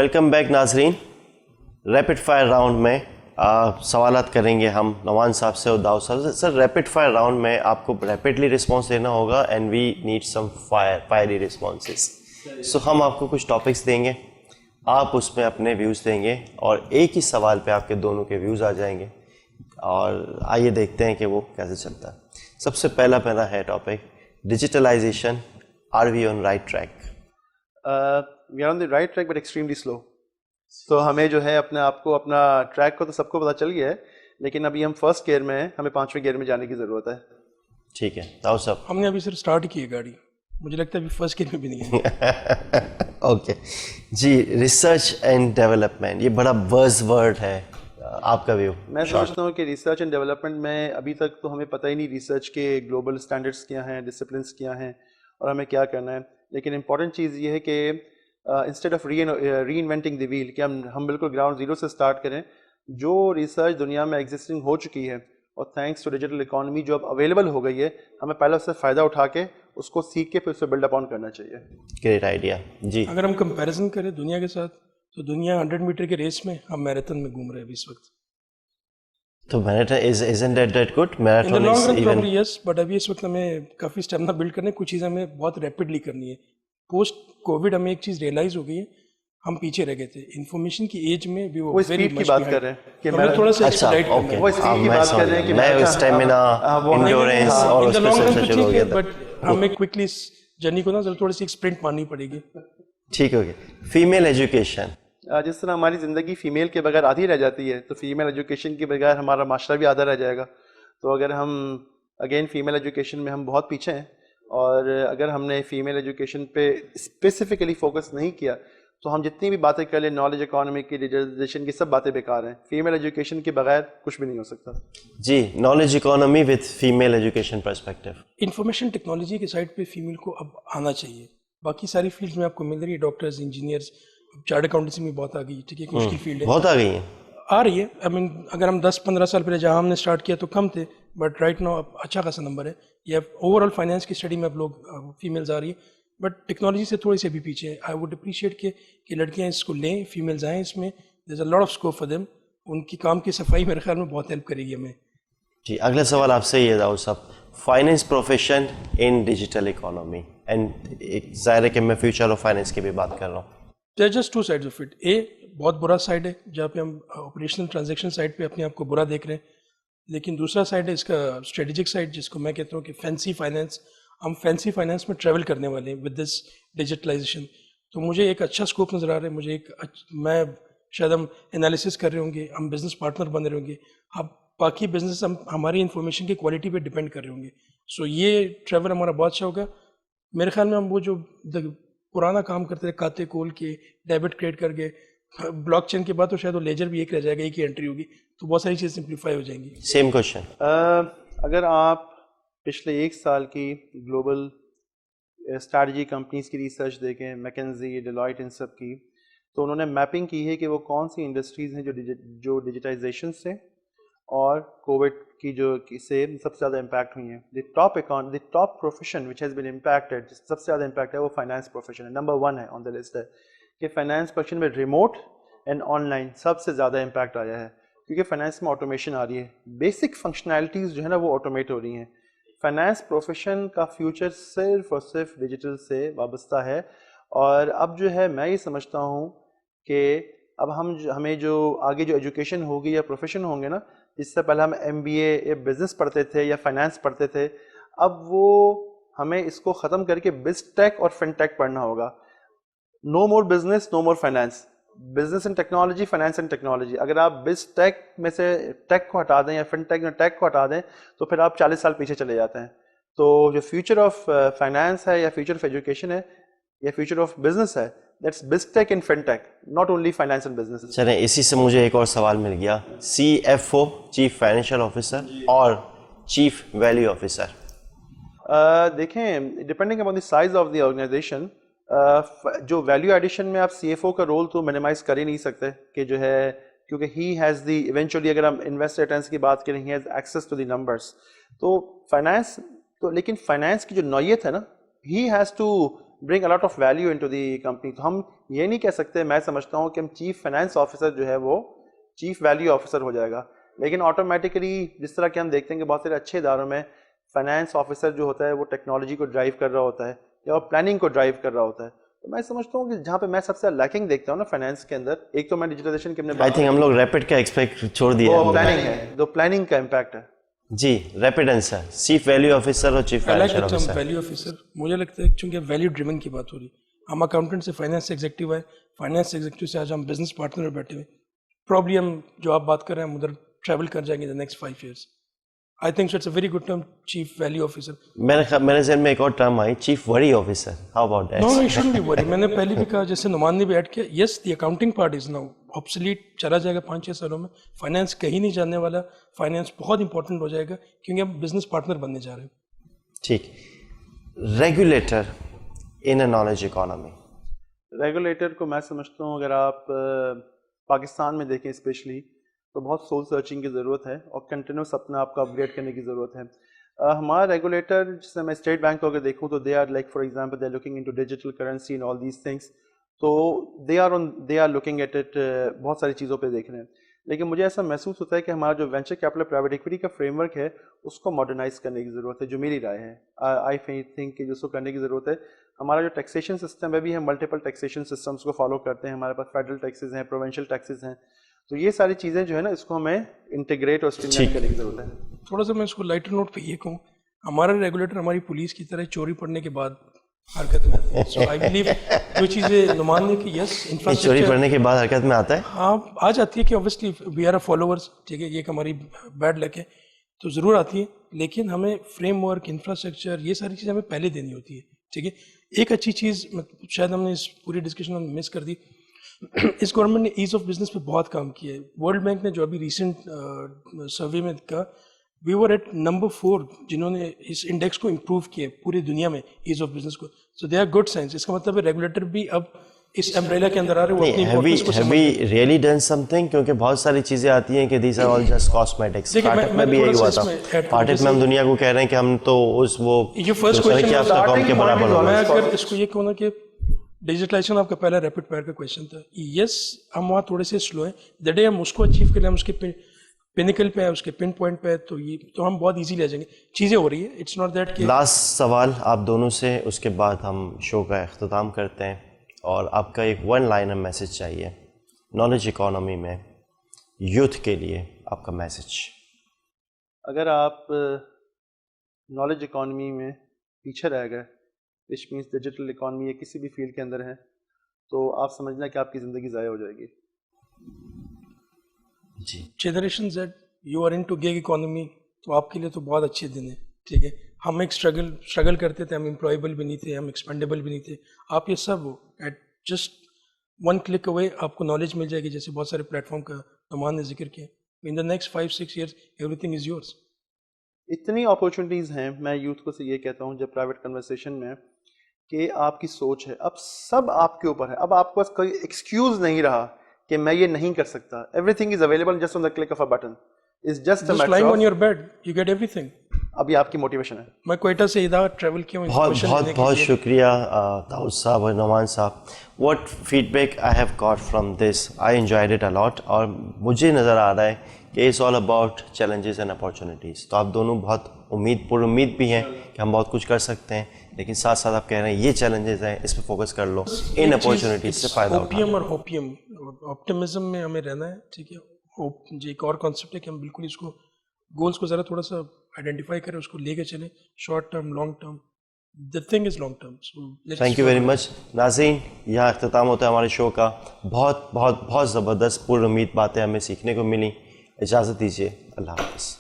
Welcome back ناظرین. Rapid fire round میں سوالات کریں گے ہم نوان صاحب سے اور داؤد صاحب سے. سر ریپڈ فائر راؤنڈ میں آپ کو ریپڈلی رسپانس دینا ہوگا and we need some fiery responses. So ہم آپ کو کچھ ٹاپکس دیں گے, آپ اس میں اپنے ویوز دیں گے اور ایک ہی سوال پہ آپ کے دونوں کے ویوز آ جائیں گے, اور آئیے دیکھتے ہیں کہ وہ کیسے چلتا ہے. سب سے پہلا میرا ہے topic digitalization. Are we on right track? We are on the right track but extremely slow. تو ہمیں جو ہے اپنے آپ کو اپنا ٹریک کو تو سب کو پتہ چل گیا ہے, لیکن ابھی ہم فرسٹ گیئر میں ہیں, ہمیں 5ویں گیئر میں جانے کی ضرورت ہے. ٹھیک ہے داؤد صاحب. ہم نے ابھی صرف اسٹارٹ کی ہے گاڑی, مجھے لگتا ہے ابھی فرسٹ گیئر میں بھی نہیں ہے. اوکے جی, ریسرچ اینڈ ڈیولپمنٹ, یہ بڑا بز ورڈ ہے, آپ کا ویو؟ میں سمجھتا ہوں کہ ریسرچ اینڈ ڈیولپمنٹ میں ابھی تک تو ہمیں پتہ ہی نہیں ریسرچ کے گلوبل اسٹینڈرڈس کیا ہیں, ڈسپلنس کیا ہیں اور ہمیں کیا کرنا ہے. لیکن امپورٹنٹ چیز یہ ہے کہ instead of reinventing the wheel, کہ ہم بالکل گراؤنڈ زیرو سے اسٹارٹ کریں. جو ریسرچ دنیا میں ایگزسٹنگ ہو چکی ہے اور تھینکس ٹو ڈیجیٹل اکانومی جو اب اویلیبل ہو گئی ہے, ہمیں پہلے اس سے فائدہ اٹھا کے اس کو سیکھ کے پھر اس سے بلڈ اپ آن کرنا چاہیے. گریٹ آئیڈیا جی. اگر ہم کمپیریزن کریں دنیا کے ساتھ تو دنیا 100 میٹر کے ریس میں, ہم میراتھن میں گھوم رہے ہیں ابھی اس وقت. تو marathon isn't that good? In the Marathon long is run even probably yes, but ابھی اس وقت ہمیں کافی اسٹیمنا بلڈ کرنے, کچھ چیزیں ہمیں بہت ریپڈلی کرنی ہے. پوسٹ کووڈ ہمیں ایک چیز ریئلائز ہو گئی ہے, ہم پیچھے رہ گئے تھے انفارمیشن کی ایج میں بھی. وہ اسپیڈ کی بات کر رہے ہیں کہ ہمیں تھوڑا سا اچھا ایکسپیڈائٹ کرنا اوکے, ہے. وہ اسپیڈ کی بات کر رہے ہیں کہ میں اسٹیمنا انڈیورنس اور ان اس دا پہ لانگ رن سیکشن تو شروع ہو ٹھیک گیا ہے, تھا. بٹ ہمیں کوئکلی اس جرنی کو نا تھوڑی سی ایک اسپرنٹ مارنی پڑے گی. ٹھیک ہے. فیمیل ایجوکیشن, جس طرح ہماری زندگی فیمیل کے بغیر آدھی رہ جاتی ہے, تو فیمیل ایجوکیشن کے بغیر ہمارا معاشرہ بھی آدھا رہ جائے گا. تو اگر ہم اگین فیمیل ایجوکیشن میں ہم بہت پیچھے ہیں, اور اگر ہم نے فیمیل ایجوکیشن پہ اسپیسیفکلی فوکس نہیں کیا تو ہم جتنی بھی باتیں کر لیں نالج اکانومی کی, ڈیجیٹلائزیشن کی, سب باتیں بیکار ہیں. فیمیل ایجوکیشن کے بغیر کچھ بھی نہیں ہو سکتا. جی knowledge economy with female education perspective. Information technology کے سائڈ پہ فیمیل کو اب آنا چاہیے. باقی ساری فیلڈ میں آپ کو مل رہی ہے, ڈاکٹرز, انجینئرز, چارٹ اکاؤنٹنسی میں بہت آ گئی. ٹھیک ہے, مشکل فیلڈ ہے, بہت آ گئی ہیں, آ رہی ہے. آئی مین اگر ہم 10-15 سال پہلے جہاں ہم نے اسٹارٹ کیا تو کم تھے, بٹ رائٹ ناؤ اب اچھا خاصا نمبر ہے. یہ اوور آل فائنینس کی اسٹڈی میں اب لوگ فیمیلز آ رہی ہے, بٹ ٹیکنالوجی سے تھوڑی سی ابھی پیچھے ہے. آئی ووڈ اپریشیٹ کہ لڑکیاں اس کو لیں, فیمیلز آئیں اس میں. There is a lot of scope for them. ان کی کام کی صفائی میرے خیال میں بہت ہیلپ کرے گی ہمیں. جی اگلا سوال آپ سے ہی ہے داؤد صاحب, finance profession in digital economy. And ظاہر ہے کہ میں فیوچر آف فائنینس کی بھی بات کر رہا ہوں. There are just 2 sides of it. اے بہت برا سائڈ ہے جہاں پہ ہم آپریشنل ٹرانزیکشن سائڈ پہ اپنے آپ کو برا دیکھ رہے ہیں, لیکن دوسرا سائڈ ہے اس کا اسٹریٹجک سائڈ, جس کو میں کہتا ہوں کہ فینسی فائنینس. ہم فینسی فائنینس میں ٹریول کرنے والے ہیں ود دس ڈیجیٹلائزیشن. تو مجھے ایک اچھا اسکوپ نظر آ رہا ہے. مجھے میں شاید ہم انالیسس کر رہے ہوں گے, ہم بزنس پارٹنر بن رہے ہوں گے, اب باقی بزنس ہم ہماری انفارمیشن کی کوالٹی پہ ڈپینڈ کر رہے ہوں گے. سو یہ ٹریول ہمارا بہت اچھا ہوگا. میرے خیال میں ہم وہ جو پرانا کام کرتے تھے, کھاتے کھول کے ڈیبٹ کریڈٹ کر کے, بلاک چین کے بعد تو شاید وہ لیجر بھی ایک رہ جائے گا, ایک ہی انٹری ہوگی, تو بہت ساری چیزیں سمپلیفائی ہو جائیں گی. Same question. اگر آپ پچھلے 1 سال کی گلوبل اسٹریٹجی کمپنیز کی ریسرچ دیکھیں, میکنزی, ڈیلائٹ, ان سب کی, تو انہوں نے میپنگ کی ہے کہ وہ کون سی انڈسٹریز ہیں جو ڈیجیٹائزیشن سے اور کووڈ کی جو سے سب سے زیادہ امپیکٹ ہوئی ہیں. The top profession which has been impacted, سب سے زیادہ امپیکٹ ہے وہ فائنانس پروفیشن ہے. نمبر 1 ہے آن دا لسٹ ہے کہ فائنانس پروفیشن میں ریموٹ اینڈ آن لائن سب سے زیادہ امپیکٹ آیا ہے, کیونکہ فائنانس میں آٹومیشن آ رہی ہے. بیسک فنکشنالٹیز جو ہے نا وہ آٹومیٹ ہو رہی ہیں. فائنانس پروفیشن کا فیوچر صرف اور صرف ڈیجیٹل سے وابستہ ہے. اور اب جو ہے میں یہ سمجھتا ہوں کہ اب ہمیں جو آگے جو ایجوکیشن ہوگی یا پروفیشن ہوں گے نا, جس سے پہلے ہم MBA یا بزنس پڑھتے تھے یا فائنانس پڑھتے تھے, اب وہ ہمیں اس کو ختم کر کے بز ٹیک اور فن ٹیک پڑھنا ہوگا. No more business, no more finance. Business and technology, finance and technology. اگر آپ بز ٹیک میں سے ٹیک کو ہٹا دیں یا فن ٹیک میں ٹیک کو ہٹا دیں تو پھر آپ 40 سال پیچھے چلے جاتے ہیں. تو جو فیوچر آف فائنانس ہے یا فیوچر آف ایجوکیشن ہے یا فیوچر آف بزنس ہے, that's biztech and fintech, not only finance and business. چلیں اسی سے مجھے ایک اور سوال مل گیا, CFO چیف فائنینشیل آفیسر اور چیف ویلیو آفیسر. دیکھیں depending upon the size of the organisation, جو ویلیو ایڈیشن میں آپ CFO کا رول تو منیمائز کر ہی نہیں سکتے کہ جو ہے, کیونکہ ہی ہیز دی ایونچولی, اگر ہم انویسٹ ریٹرنس کی بات کریں, he has access to the numbers. تو فائنانس تو, لیکن فائنانس کی جو نوعیت ہے نا, he has to bring a lot of value into the company. تو ہم یہ نہیں کہہ سکتے, میں سمجھتا ہوں کہ ہم چیف فائنینس آفیسر جو ہے وہ چیف ویلیو آفیسر ہو جائے گا, لیکن آٹومیٹکلی جس طرح کہ ہم دیکھتے ہیں کہ بہت سارے اچھے اداروں میں فائنینس آفیسر جو ہوتا ہے وہ ٹیکنالوجی کو ڈرائیو کر رہا ہوتا ہے یا پلاننگ کو ڈرائیو کر رہا ہوتا ہے. تو میں سمجھتا ہوں کہ جہاں پہ میں سب سے لیکنگ دیکھتا ہوں نا فائنینس کے اندر, ایک تو میں ڈیجیٹلائزیشن کے آئی تھنک ہم لوگ ریپڈ کا ایکسپیکٹ چھوڑ دیا وہ پلاننگ ہے, جو پلاننگ کا امپیکٹ ہے. جی rapid answer, chief value officer اور chief financial officer. Value officer مجھے لگتا ہے چونکہ ویلیو ڈریون کی بات ہو رہی ہے, ہم اکاؤنٹنٹ سے فائنینس ایگزیکٹو ہے, فائنینس ایگزیکٹو سے آج ہم بزنس پارٹنر میں بیٹھے ہوئے, پرابلی ہم جو آپ بات کر رہے ہیں ہم ادھر ٹریول کر جائیں گے the next 5 years. I think it's a very good term chief value officer. میرے ذہن میں ایک اور ٹرم آئی, chief worry officer. How about that? No no, it shouldn't be worry. میں نے پہلے بھی کہا, جیسے نعمان نے بھی ایڈ کیا, yes the accounting part is now obsolete, چلا جائے گا 5-6 سالوں میں. فائنینس کہیں نہیں جانے والا, فائنینس بہت امپورٹنٹ ہو جائے گا کیونکہ ہم بزنس پارٹنر بننے جا رہے ہیں. ٹھیک. Regulator in a knowledge economy. Regulator کو میں سمجھتا ہوں اگر آپ پاکستان میں دیکھیں اسپیشلی تو بہت سول سرچنگ کی ضرورت ہے اور کنٹینیوس اپنے آپ کو اپگریڈ کرنے کی ضرورت ہے. ہمارا ریگولیٹر, جسے میں اسٹیٹ بینک کو اگر دیکھوں تو they are like for example they are looking into digital currency and all these things, تو they are looking at it, بہت ساری چیزوں پہ دیکھ رہے ہیں. لیکن مجھے ایسا محسوس ہوتا ہے کہ ہمارا جو وینچر کیپٹل پرائیویٹ ایکویٹی کا فریم ورک ہے اس کو ماڈرنائز کرنے کی ضرورت ہے, جو میری رائے ہے. آئی تھنک کہ جس کو کرنے کی ضرورت ہے. ہمارا جو ٹیکسیشن سسٹم ہے بھی ہم ملٹیپل ٹیکسیشن سسٹمس کو فالو کرتے ہیں, ہمارے پاس فیڈرل ٹیکسز ہیں, پروونشل ٹیکسز ہیں, تو یہ ساری چیزیں جو ہے نا اس کو ہمیں انٹیگریٹ اور اسٹریم لائن کرنے کی ضرورت ہے. تھوڑا سا میں اس کو لائٹر نوٹ پہ یہ کہوں, ہمارا ریگولیٹر ہماری پولیس کی طرح چوری پڑنے کے بعد حرکت میں آتی ہے. سو آئی بلیو جو چیزیں نعمان نے کہ یس انفراسٹرکچر چوری پڑنے کے بعد حرکت میں آتا ہے, ہاں آ جاتی ہے کہ obviously we are a followers, ٹھیک ہے, یہ ایک ہماری بیڈ لک ہے تو ضرور آتی ہے, لیکن ہمیں فریم ورک, انفراسٹرکچر, یہ ساری چیزیں ہمیں پہلے دینی ہوتی ہے. ٹھیک ہے, ایک اچھی چیز شاید ہم نے اس پوری ڈسکشن میں مس کر دی, اس گورنمنٹ نے ایز آف بزنس پہ بہت کام کیا ہے. ورلڈ بینک نے جو ابھی ریسنٹ سروے میں کہا وی ور ایٹ نمبر 4 جنہوں نے اس انڈیکس کو امپروو کیا پوری دنیا میں ایز آف بزنس کو. سو دے آر گڈ سائنس. اس کا مطلب ہے ریگولیٹر بھی اب اس امبریلا کے اندر آ رہے ہیں. have we really done something? کیونکہ بہت ساری چیزیں آتی ہیں کہ these are all just cosmetics. Start میں بھی یہی ہوا تھا, اسٹارٹ میں ہم دنیا کو کہہ رہے ہیں کہ ہم تو اس وہ یہ فرسٹ کویشچن قوم کے برابر ہو. میں اگر اس کو یہ کہوں نا کہ ڈیجیٹلائزیشن آپ کا پہلا ریپڈ فائر کا کویشچن تھا, یس ہم وہاں تھوڑے سے سلو ہیں. دا ڈے ہم اس کو اچیو کریں, ہم اس کے پینیکل پہ ہیں, اس کے پن پوائنٹ پہ, تو ہم بہت ایزیلی آ جائیں گے. چیزیں ہو رہی ہے, اٹس ناٹ دیٹ کہ. لاسٹ سوال آپ دونوں سے, اس کے بعد ہم شو کا اختتام کرتے ہیں, اور آپ کا ایک 1 لائنر میسج چاہیے نالج اکانومی میں یوتھ کے لیے, آپ کا میسج. اگر آپ نالج اکانومی میں پیچھے رہ گئے, وچ مینس ڈیجیٹل اکانومی یا کسی بھی فیلڈ کے اندر ہیں, تو آپ سمجھنا کہ آپ کی زندگی ضائع ہو جائے گی. جی, generation Z you are into gig economy, تو آپ کے لیے تو بہت اچھے دن ہیں. ٹھیک ہے, ہم ایک اسٹرگل کرتے تھے, ہم امپلائیبل بھی نہیں تھے, ہم ایکسپینڈیبل بھی نہیں تھے. آپ یہ سب ہو ایٹ جسٹ 1 کلک اوے آپ کو نالج مل جائے گی, جیسے بہت سارے پلیٹ فارم کا نعمان نے ذکر کیا. In the next 5-6 years everything is yours. اتنی اپارچونیٹیز ہیں. میں یوتھ کو سے یہ کہتا ہوں جب پرائیویٹ کنورسیشن میں کہ آپ کی سوچ ہے, اب سب آپ کے اوپر ہے. اب آپ کے پاس کوئی ایکسکیوز نہیں رہا کہ میں یہ نہیں کر سکتا. Every thing is available just on the click of a button. It's just a matter of on your bed you get everything. ابھی آپ کی موٹیویشن ہے. میں کوئٹہ سے ادھر ٹریول کیا ہوں. بہت شکریہ داؤد صاحب اور نعمان صاحب. What feedback I have got from this, I enjoyed it a lot, اور مجھے نظر آ رہا ہے کہ it's all about challenges and opportunities. تو آپ دونوں بہت پر امید بھی ہیں کہ ہم بہت کچھ کر سکتے ہیں, لیکن ساتھ ساتھ آپ کہہ رہے ہیں یہ چیلنجز ہیں, اس پہ فوکس کر لو, ان اپارچونیٹیز سے فائدہ اٹھاؤ. اوپیم اور ہوپیم, آپٹمزم میں ہمیں رہنا ہے. ٹھیک ہے, ہوپ جی ایک اور کانسیپٹ ہے کہ ہم بالکل اس کو گولس کو ذرا تھوڑا سا آئیڈینٹیفائی کریں, اس کو لے کے چلیں, short term, long term. The thing is long term. Thank you very much. ناظرین, یہاں اختتام ہوتا ہے ہمارے شو کا. بہت بہت بہت زبردست پر امید باتیں ہمیں سیکھنے کو ملیں. اجازت دیجیے, اللہ حافظ.